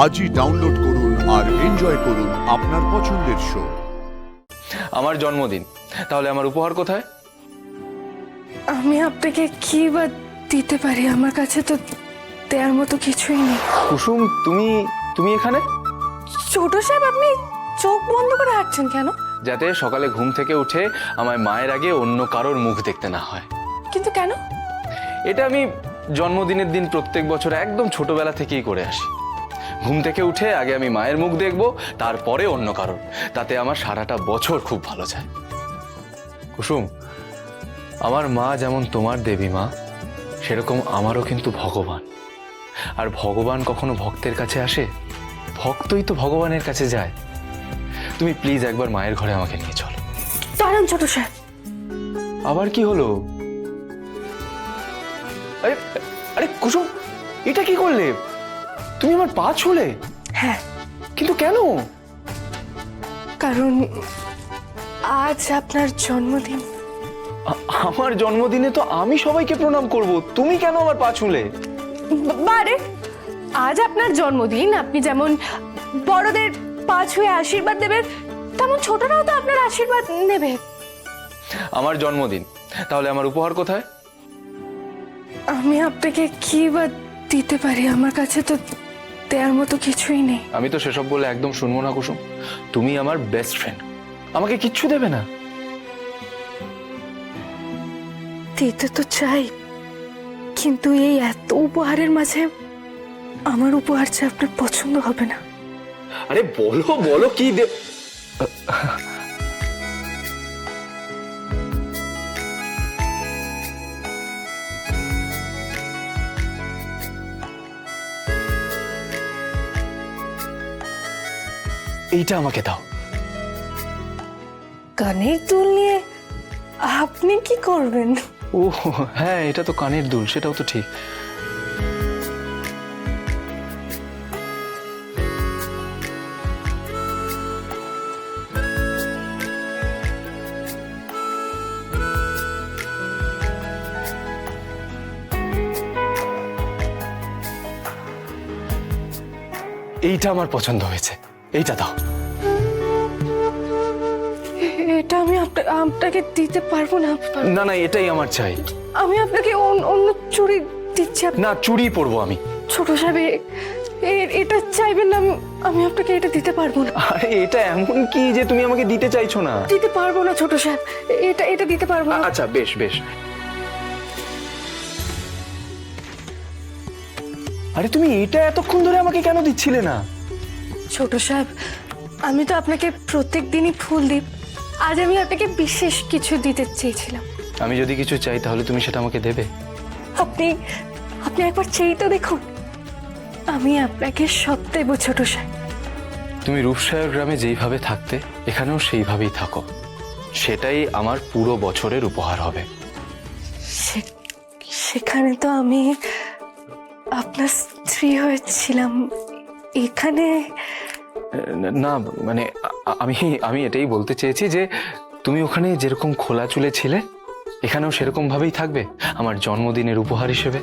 আজই ডাউনলোড করুন আর এনজয় করুন আপনার পছন্দের শো। আমার জন্মদিন, তাহলে আমার উপহার কোথায়? আমি আপনাকে কি বা দিতে পারি? আমার কাছে তো দেওয়ার মতো কিছুই নেই। কুসুম, তুমি এখানে? ছোট সাহেব, আপনি চোখ বন্ধ করে হাঁটছেন কেন? যাতে সকালে ঘুম থেকে উঠে আমার মায়ের আগে অন্য কারোর মুখ দেখতে না হয়। কিন্তু কেন? এটা আমি জন্মদিনের দিন প্রত্যেক বছর একদম ছোটবেলা থেকেই করে আসি। ঘুম থেকে উঠে আগে আমি মায়ের মুখ দেখব, তারপরে অন্য কারোর। তাতে আমার সারাটা বছর খুব ভালো যায়। কুসুম, আমার মা যেমন তোমার দেবী মা, সেরকম আমারও কিন্তু ভগবান। আর ভগবান কখনো ভক্তের কাছে আসে? ভক্তই তো ভগবানের কাছে যায়। তুমি প্লিজ একবার মায়ের ঘরে আমাকে নিয়ে চলো। দাঁড়ান ছোট সাহেব। আবার কি হলো? আরে আরে কুসুম, এটা কি করলে? তুমি আমার পা ছুঁলে? হ্যাঁ, কিন্তু কেন? কারণ আজ আপনার জন্মদিন। আমার জন্মদিনে তো আমি সবাইকে প্রণাম করব, তুমি কেন আমার পা ছুঁলে? বারে, আজ আপনার জন্মদিন। আপনি যেমন বড়দের পা ছুঁয়ে আশীর্বাদ দেবেন, তেমন ছোটরাও তো আপনার আশীর্বাদ নেবে। আমার জন্মদিন, তাহলে আমার উপহার কোথায়? আমি আপনাকে কি বা দিতে পারি? আমার কাছে তো দেওয়ার মতো কিছুই নেই। আমি তো সেসব বলে একদম শুনবো না কুসুম। তুমি আমার বেস্ট ফ্রেন্ড, আমাকে কিচ্ছু দেবে না? দিতে তো চাই, কিন্তু এই এত উপহারের মাঝে আমার উপহার চেয়ে আপনার পছন্দ হবে না। আরে বলো বলো, কি দে। এইটা আমাকে দাও। কানের দুল নিয়ে আপনি কি করবেন? ও হ্যাঁ, এটা তো কানের দুল, সেটাও তো ঠিক। এইটা আমার পছন্দ হয়েছে, এইটা দাও। এটা আমি আপনাকে দিতে পারবো না। না না, এটাই আমার চাই। আমি আপনাকে অন্য চুড়ি দিচ্ছি। না, চুড়ি পরবো আমি। ছোট সাহেব, এটা চাইবেন না? আমি আপনাকে এটা দিতে পারবো না। আরে এটা এমন কি যে তুমি আমাকে দিতে চাইছো না? দিতে পারবো না ছোট সাহেব, এটা দিতে পারবো না। আচ্ছা বেশ বেশ। আরে তুমি এটা এতক্ষণ ধরে আমাকে কেন দিচ্ছিলে না? ছোট সাহেব, আমি তো আপনাকে প্রত্যেক দিনই ফুল দিই। আজ আমি আপনাকে বিশেষ কিছু দিতে চেয়েছিলাম। আমি যদি কিছু চাই তাহলে তুমি সেটা আমাকে দেবে? আপনি আপনি একবার চেয়ে তো দেখুন। আমি আপনাকে সব দেব ছোট সাহেব। তুমি রূপসায়র গ্রামে যেইভাবে থাকতে, এখানেও সেইভাবেই থাকো। সেটাই আমার পুরো বছরের উপহার হবে। সেখানে তো আমি আপনার স্ত্রী হয়েছিলাম, এখানে না মানে আমি আমি এটাই বলতে চেয়েছি যে তুমি ওখানে যেরকম খোলা চুলে ছিলে, এখানেও সেরকম ভাবেই থাকবে আমার জন্মদিনের উপহার হিসেবে।